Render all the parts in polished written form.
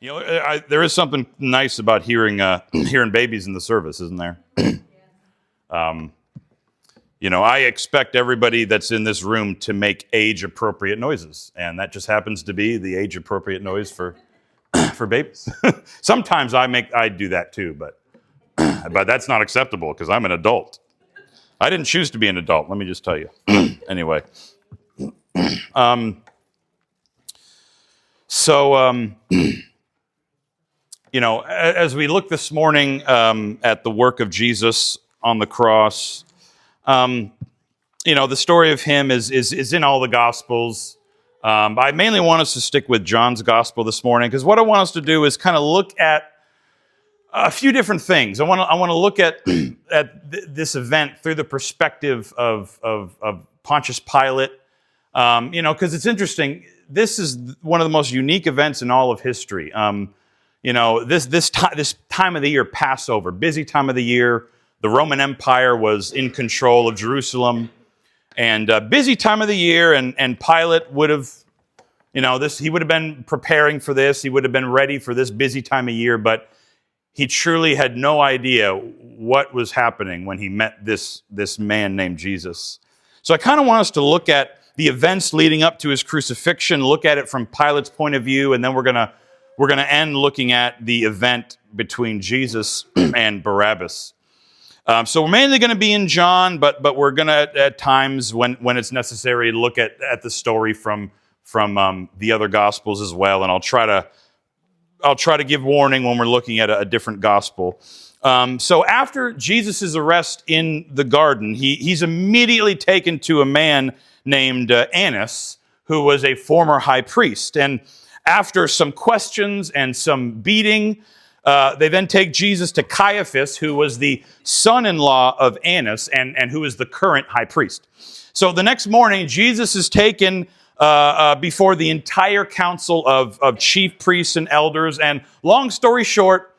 You know, there is something nice about hearing hearing babies in the service, isn't there? You know, I expect everybody that's in this room to make age-appropriate noises, and that just happens to be the age-appropriate noise for for babies. Sometimes I do that too, but that's not acceptable because I'm an adult. I didn't choose to be an adult. Let me just tell you. Anyway, so. You know, as we look this morning at the work of Jesus on the cross, you know, the story of him is in all the Gospels. I mainly want us to stick with John's Gospel this morning because what I want us to do is kind of look at a few different things. I want to look at this event through the perspective of Pontius Pilate. You know, because it's interesting. This is one of the most unique events in all of history. You know, this time of the year, Passover, busy time of the year. The Roman Empire was in control of Jerusalem, and busy time of the year. And Pilate would have, you know, he would have been preparing for this. He would have been ready for this busy time of year, but he truly had no idea what was happening when he met this man named Jesus. So I kind of want us to look at the events leading up to his crucifixion, look at it from Pilate's point of view, and then we're going to end looking at the event between Jesus and Barabbas. So we're mainly going to be in John, but we're going to, at times when it's necessary, look at the story from the other Gospels as well. And I'll try to give warning when we're looking at a different Gospel. So after Jesus' arrest in the garden, he's immediately taken to a man named Annas, who was a former high priest. And after some questions and some beating, they then take Jesus to Caiaphas, who was the son-in-law of Annas and who is the current high priest. So the next morning, Jesus is taken before the entire council of chief priests and elders. And long story short,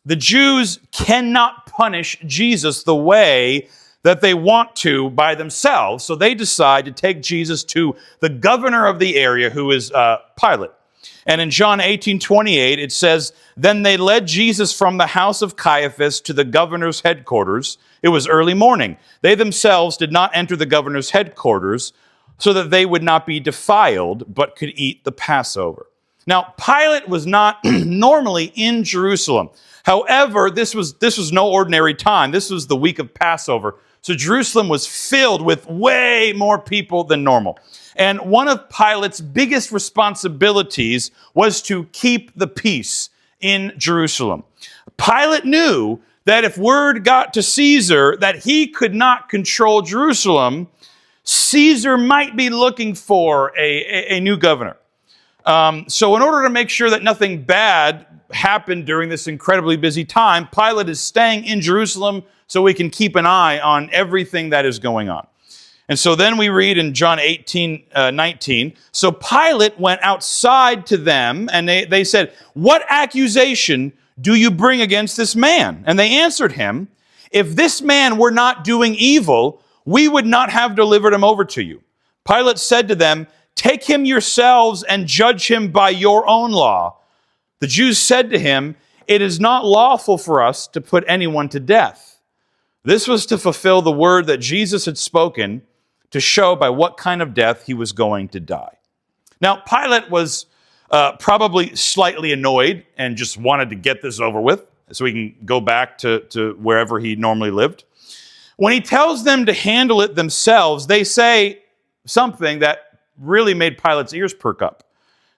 the Jews cannot punish Jesus the way that they want to by themselves. So they decide to take Jesus to the governor of the area, who is Pilate. And in John 18:28, it says, "Then they led Jesus from the house of Caiaphas to the governor's headquarters. It was early morning. They themselves did not enter the governor's headquarters so that they would not be defiled, but could eat the Passover." Now, Pilate was not normally in Jerusalem. However, this was no ordinary time. This was the week of Passover. So Jerusalem was filled with way more people than normal. And one of Pilate's biggest responsibilities was to keep the peace in Jerusalem. Pilate knew that if word got to Caesar that he could not control Jerusalem, Caesar might be looking for a new governor. So in order to make sure that nothing bad happened during this incredibly busy time, Pilate is staying in Jerusalem so we can keep an eye on everything that is going on. And so then we read in John 18:19, "So Pilate went outside to them, and they said, 'What accusation do you bring against this man?' And they answered him, 'If this man were not doing evil, we would not have delivered him over to you.' Pilate said to them, 'Take him yourselves and judge him by your own law.' The Jews said to him, 'It is not lawful for us to put anyone to death.' This was to fulfill the word that Jesus had spoken, to show by what kind of death he was going to die." Now, Pilate was probably slightly annoyed and just wanted to get this over with so he can go back to wherever he normally lived. When he tells them to handle it themselves, they say something that really made Pilate's ears perk up.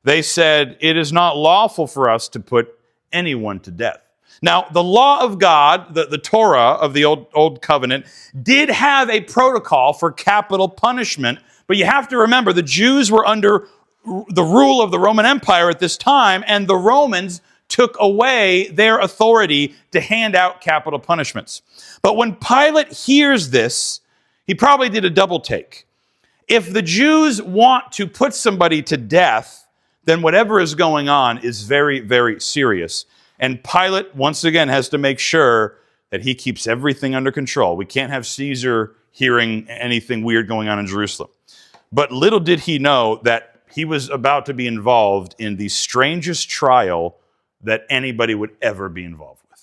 They said, "It is not lawful for us to put anyone to death." Now, the law of God, the Torah of the Old Covenant, did have a protocol for capital punishment, but you have to remember the Jews were under the rule of the Roman Empire at this time, and the Romans took away their authority to hand out capital punishments. But when Pilate hears this, he probably did a double take. If the Jews want to put somebody to death, then whatever is going on is very, very serious. And Pilate, once again, has to make sure that he keeps everything under control. We can't have Caesar hearing anything weird going on in Jerusalem. But little did he know that he was about to be involved in the strangest trial that anybody would ever be involved with.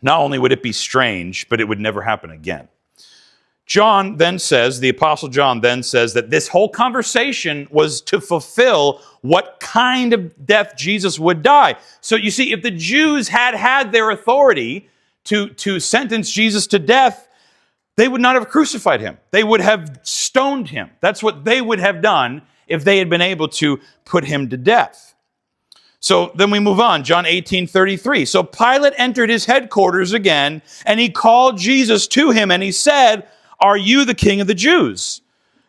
Not only would it be strange, but it would never happen again. John then says, the Apostle John then says that this whole conversation was to fulfill what kind of death Jesus would die. So you see, if the Jews had their authority to sentence Jesus to death, they would not have crucified him. They would have stoned him. That's what they would have done if they had been able to put him to death. So then we move on, John 18:33. So Pilate entered his headquarters again, and he called Jesus to him, and he said, "Are you the king of the Jews?"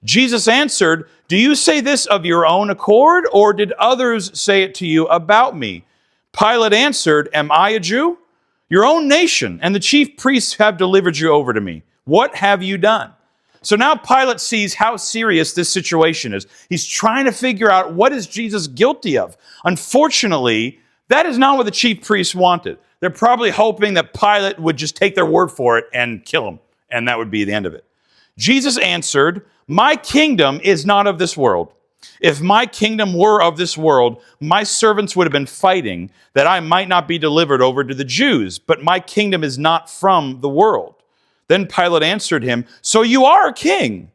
Jesus answered, "Do you say this of your own accord, or did others say it to you about me?" Pilate answered, "Am I a Jew? Your own nation and the chief priests have delivered you over to me. What have you done?" So now Pilate sees how serious this situation is. He's trying to figure out, what is Jesus guilty of? Unfortunately, that is not what the chief priests wanted. They're probably hoping that Pilate would just take their word for it and kill him, and that would be the end of it. Jesus answered, "My kingdom is not of this world. If my kingdom were of this world, my servants would have been fighting that I might not be delivered over to the Jews, but my kingdom is not from the world." Then Pilate answered him, "So you are a king?"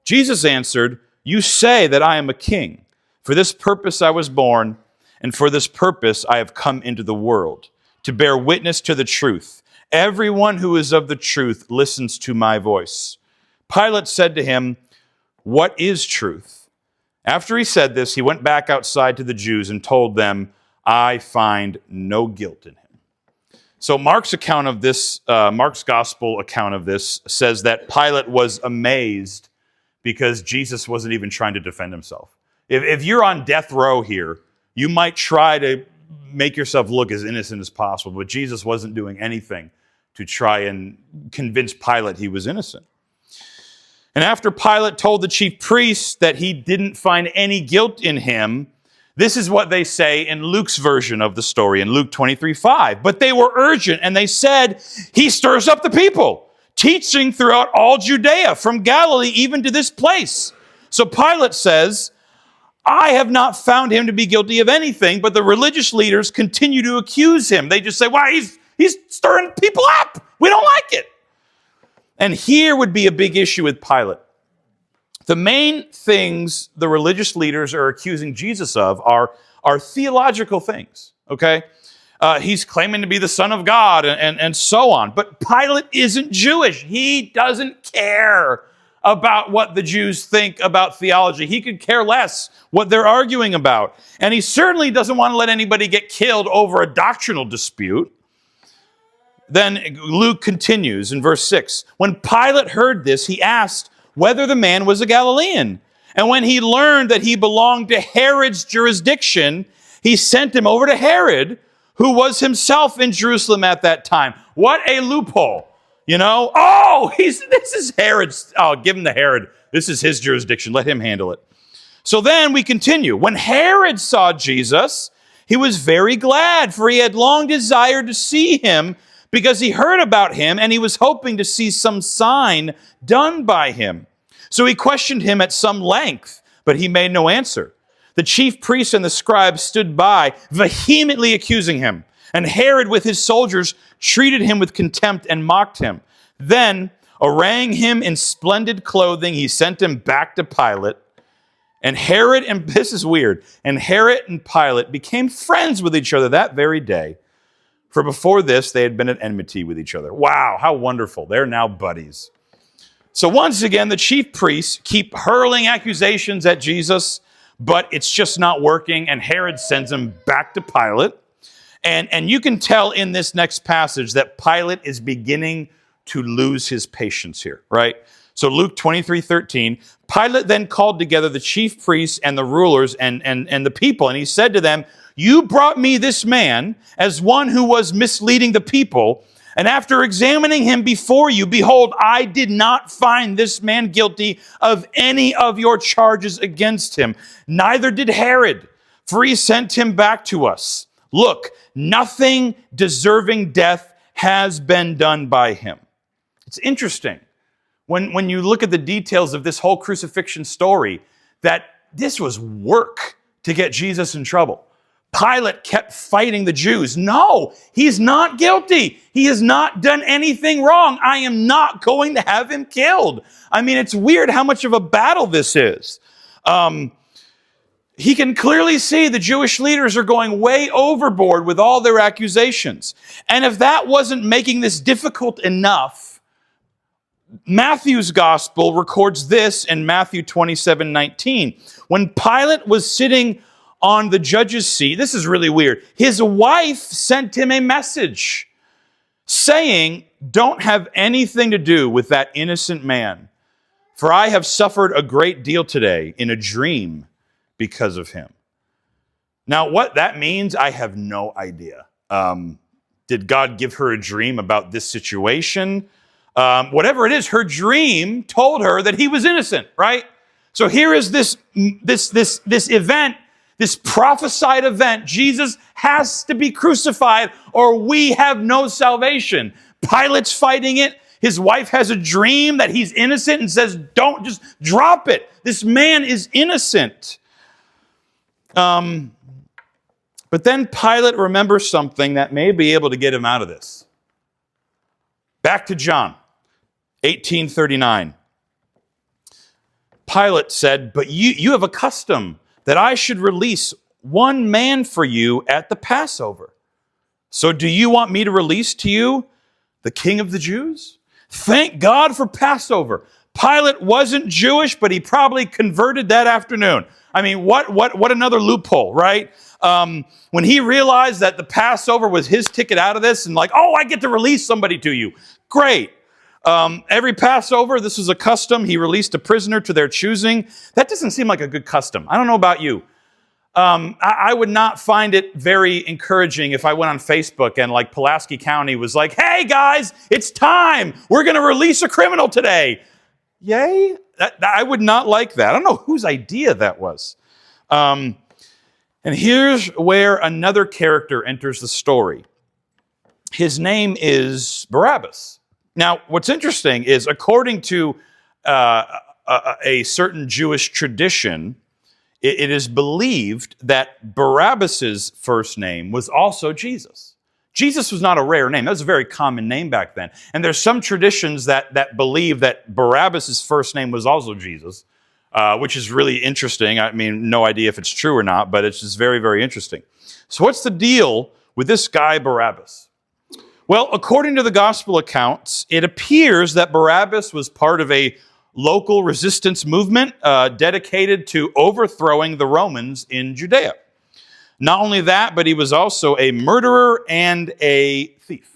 Jesus answered, "You say that I am a king. For this purpose I was born, and for this purpose I have come into the world, to bear witness to the truth. Everyone who is of the truth listens to my voice." Pilate said to him, "What is truth?" After he said this, he went back outside to the Jews and told them, "I find no guilt in him." So Mark's account of this, Mark's gospel account of this says that Pilate was amazed because Jesus wasn't even trying to defend himself. If you're on death row here, you might try to make yourself look as innocent as possible, but Jesus wasn't doing anything to try and convince Pilate he was innocent. And after Pilate told the chief priests that he didn't find any guilt in him, this is what they say in Luke's version of the story, in Luke 23:5. "But they were urgent, and they said, 'He stirs up the people, teaching throughout all Judea, from Galilee even to this place.' So Pilate says, 'I have not found him to be guilty of anything,' but the religious leaders continue to accuse him. They just say, 'Well, he's stirring people up. We don't like it.'" And here would be a big issue with Pilate. The main things the religious leaders are accusing Jesus of are theological things, okay? He's claiming to be the Son of God and so on. But Pilate isn't Jewish. He doesn't care about what the Jews think about theology. He could care less what they're arguing about. And he certainly doesn't want to let anybody get killed over a doctrinal dispute. Then Luke continues in verse 6. "When Pilate heard this, he asked whether the man was a Galilean. And when he learned that he belonged to Herod's jurisdiction, he sent him over to Herod, who was himself in Jerusalem at that time." What a loophole, you know? This is Herod's. Oh, give him to Herod. This is his jurisdiction. Let him handle it. So then we continue. "When Herod saw Jesus, he was very glad, for he had long desired to see him, because he heard about him, and he was hoping to see some sign done by him. So he questioned him at some length, but he made no answer. The chief priests and the scribes stood by, vehemently accusing him. And Herod with his soldiers treated him with contempt and mocked him. Then, arraying him in splendid clothing, he sent him back to Pilate. And Herod, and this is weird, and Herod and Pilate became friends with each other that very day. For before this, they had been at enmity with each other." Wow, how wonderful. They're now buddies. So once again, the chief priests keep hurling accusations at Jesus, but it's just not working, and Herod sends him back to Pilate. And you can tell in this next passage that Pilate is beginning to lose his patience here, right? So Luke 23:13, "Pilate then called together the chief priests and the rulers and the people, and he said to them, 'You brought me this man as one who was misleading the people, and after examining him before you, behold, I did not find this man guilty of any of your charges against him. Neither did Herod, for he sent him back to us. Look, nothing deserving death has been done by him.'" It's interesting when you look at the details of this whole crucifixion story, that this was work to get Jesus in trouble. Pilate kept fighting the Jews. No, he's not guilty. He has not done anything wrong. I am not going to have him killed. I mean, it's weird how much of a battle this is. He can clearly see the Jewish leaders are going way overboard with all their accusations. And if that wasn't making this difficult enough, Matthew's gospel records this in Matthew 27:19. When Pilate was sitting on the judge's seat, this is really weird, his wife sent him a message saying, "Don't have anything to do with that innocent man, for I have suffered a great deal today in a dream because of him." Now, what that means, I have no idea. Did God give her a dream about this situation? Whatever it is, her dream told her that he was innocent, right? So here is this event, this prophesied event. Jesus has to be crucified or we have no salvation. Pilate's fighting it. His wife has a dream that he's innocent and says, "Don't, just drop it. This man is innocent." But then Pilate remembers something that may be able to get him out of this. Back to John 18:39. Pilate said, "But you have a custom that I should release one man for you at the Passover. So do you want me to release to you the King of the Jews?" Thank God for Passover. Pilate wasn't Jewish, but he probably converted that afternoon. I mean, what another loophole, right? When he realized that the Passover was his ticket out of this and like, "Oh, I get to release somebody to you." Great. Every Passover, this was a custom. He released a prisoner to their choosing. That doesn't seem like a good custom. I don't know about you. I would not find it very encouraging if I went on Facebook and like Pulaski County was like, "Hey guys, it's time. We're going to release a criminal today." Yay? I would not like that. I don't know whose idea that was. And here's where another character enters the story. His name is Barabbas. Now, what's interesting is, according to a certain Jewish tradition, it is believed that Barabbas's first name was also Jesus. Jesus was not a rare name. That was a very common name back then. And there's some traditions that believe that Barabbas's first name was also Jesus, which is really interesting. I mean, no idea if it's true or not, but it's just very, very interesting. So what's the deal with this guy Barabbas? Well, according to the gospel accounts, it appears that Barabbas was part of a local resistance movement dedicated to overthrowing the Romans in Judea. Not only that, but he was also a murderer and a thief.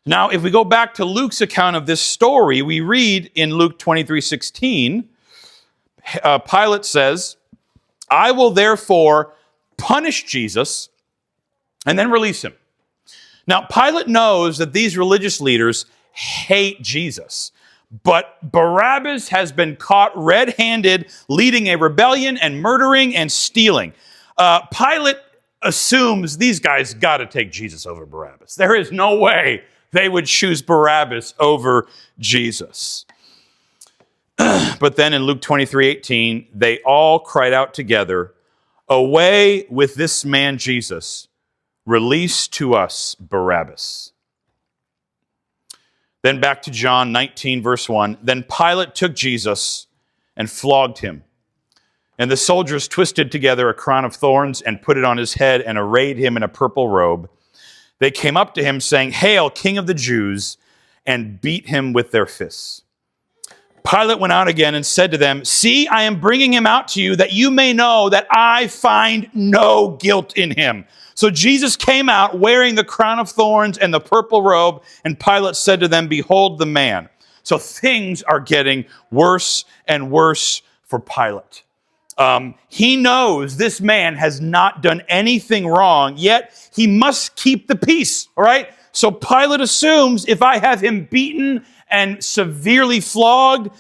Now, if we go back to Luke's account of this story, we read in Luke 23:16, Pilate says, "I will therefore punish Jesus and then release him." Now, Pilate knows that these religious leaders hate Jesus, but Barabbas has been caught red-handed leading a rebellion and murdering and stealing. Pilate assumes these guys got to take Jesus over Barabbas. There is no way they would choose Barabbas over Jesus. But then in Luke 23:18, they all cried out together, "Away with this man Jesus, release to us Barabbas." Then back to John 19, verse 1. Then Pilate took Jesus and flogged him. And the soldiers twisted together a crown of thorns and put it on his head and arrayed him in a purple robe. They came up to him saying, "Hail, King of the Jews," and beat him with their fists. Pilate went out again and said to them, "See, I am bringing him out to you that you may know that I find no guilt in him." So Jesus came out wearing the crown of thorns and the purple robe, and Pilate said to them, "Behold the man." So things are getting worse and worse for Pilate. He knows this man has not done anything wrong, yet he must keep the peace, all right? So Pilate assumes if I have him beaten and severely flogged,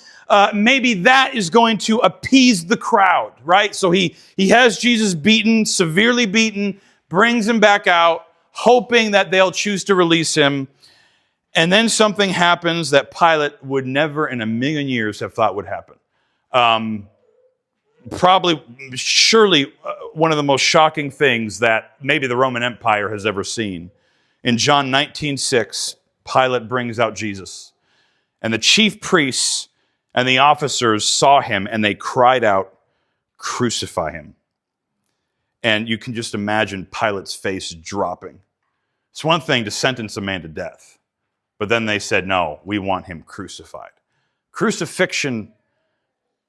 maybe that is going to appease the crowd, right? So he has Jesus beaten, severely beaten, brings him back out, hoping that they'll choose to release him. And then something happens that Pilate would never in a million years have thought would happen. surely one of the most shocking things that maybe the Roman Empire has ever seen. In John 19:6, Pilate brings out Jesus. And the chief priests and the officers saw him and they cried out, "Crucify him." And you can just imagine Pilate's face dropping. It's one thing to sentence a man to death, but then they said, no, we want him crucified. Crucifixion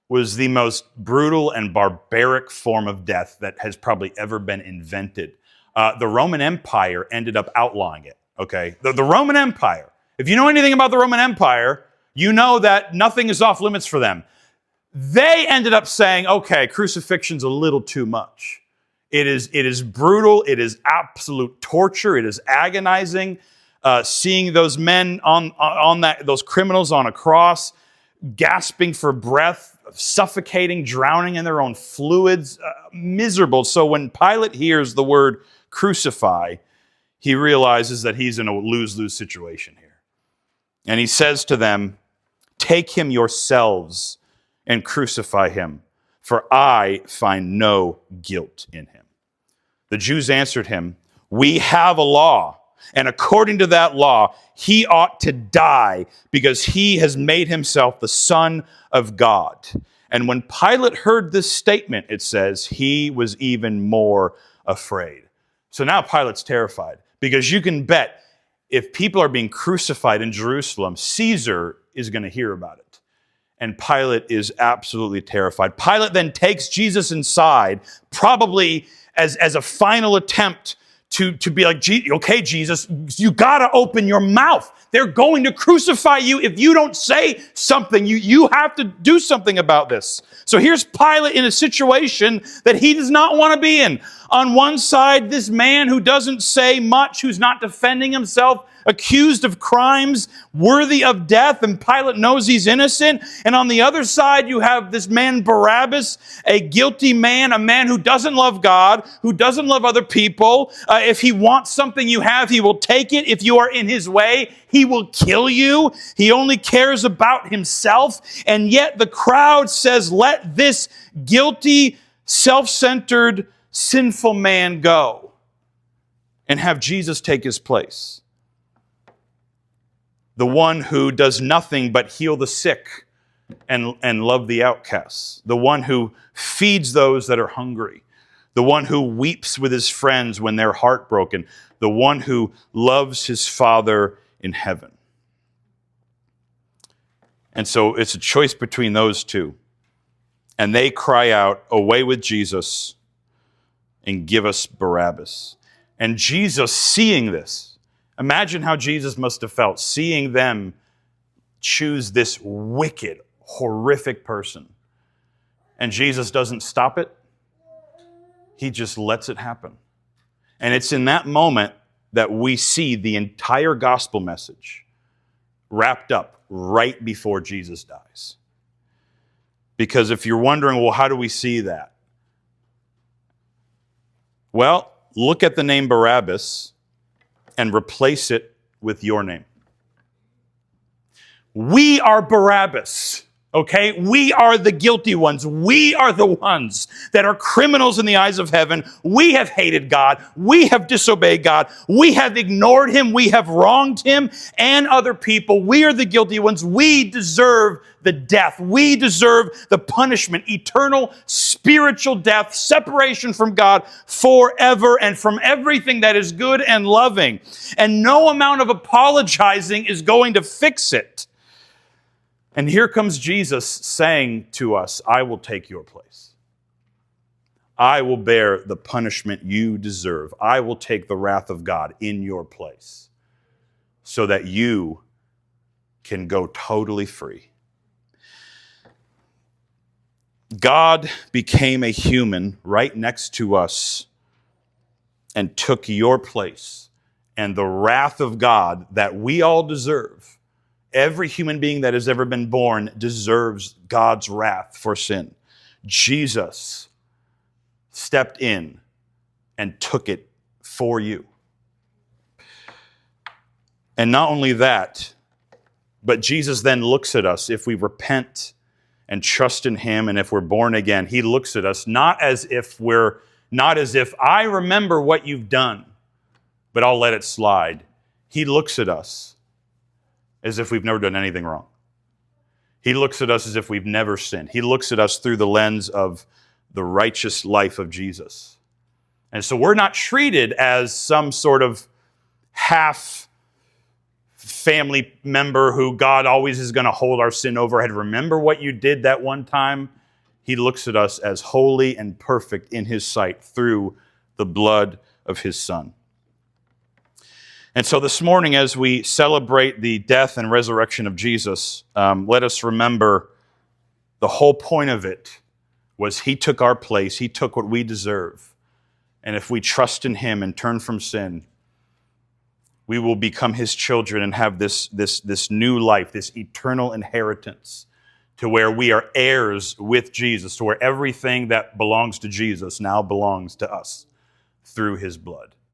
was the most brutal and barbaric form of death that has probably ever been invented. The Roman Empire ended up outlawing it, okay? The Roman Empire, if you know anything about the Roman Empire, you know that nothing is off limits for them. They ended up saying, okay, crucifixion's a little too much. It is brutal. It is absolute torture. It is agonizing. Seeing those men those criminals on a cross, gasping for breath, suffocating, drowning in their own fluids, miserable. So when Pilate hears the word crucify, he realizes that he's in a lose-lose situation here. And he says to them, "Take him yourselves and crucify him, for I find no guilt in him." The Jews answered him, "We have a law, and according to that law, he ought to die because he has made himself the Son of God." And when Pilate heard this statement, it says, he was even more afraid. So now Pilate's terrified because you can bet if people are being crucified in Jerusalem, Caesar is going to hear about it. And Pilate is absolutely terrified. Pilate then takes Jesus inside, probably as a final attempt to be like, okay, Jesus, you got to open your mouth. They're going to crucify you if you don't say something. You have to do something about this. So here's Pilate in a situation that he does not want to be in. On one side, this man who doesn't say much, who's not defending himself, accused of crimes worthy of death, and Pilate knows he's innocent. And on the other side, you have this man Barabbas, a guilty man, a man who doesn't love God, who doesn't love other people. If he wants something you have, he will take it. If you are in his way, he will kill you. He only cares about himself. And yet the crowd says, let this guilty, self-centered, sinful man go and have Jesus take his place. The one who does nothing but heal the sick and love the outcasts. The one who feeds those that are hungry. The one who weeps with his friends when they're heartbroken. The one who loves his Father in heaven. And so it's a choice between those two. And they cry out, "Away with Jesus and give us Barabbas." And Jesus, seeing this, imagine how Jesus must have felt seeing them choose this wicked, horrific person. And Jesus doesn't stop it. He just lets it happen. And it's in that moment that we see the entire gospel message wrapped up right before Jesus dies. Because if you're wondering, well, how do we see that? Well, look at the name Barabbas and replace it with your name. We are Barabbas, okay? We are the guilty ones. We are the ones that are criminals in the eyes of heaven. We have hated God. We have disobeyed God. We have ignored him. We have wronged him and other people. We are the guilty ones. We deserve the death. We deserve the punishment, eternal spiritual death, separation from God forever and from everything that is good and loving. And no amount of apologizing is going to fix it. And here comes Jesus saying to us, I will take your place. I will bear the punishment you deserve. I will take the wrath of God in your place so that you can go totally free. God became a human right next to us and took your place. And the wrath of God that we all deserve, every human being that has ever been born deserves God's wrath for sin. Jesus stepped in and took it for you. And not only that, but Jesus then looks at us if we repent and trust in him, and if we're born again, he looks at us not as if I remember what you've done, but I'll let it slide. He looks at us as if we've never done anything wrong. He looks at us as if we've never sinned. He looks at us through the lens of the righteous life of Jesus. And so we're not treated as some sort of half family member who God always is going to hold our sin over head. Remember what you did that one time? He looks at us as holy and perfect in his sight through the blood of his Son. And so this morning, as we celebrate the death and resurrection of Jesus, let us remember the whole point of it was he took our place. He took what we deserve. And if we trust in him and turn from sin, we will become his children and have this new life, this eternal inheritance, to where we are heirs with Jesus, to where everything that belongs to Jesus now belongs to us through his blood.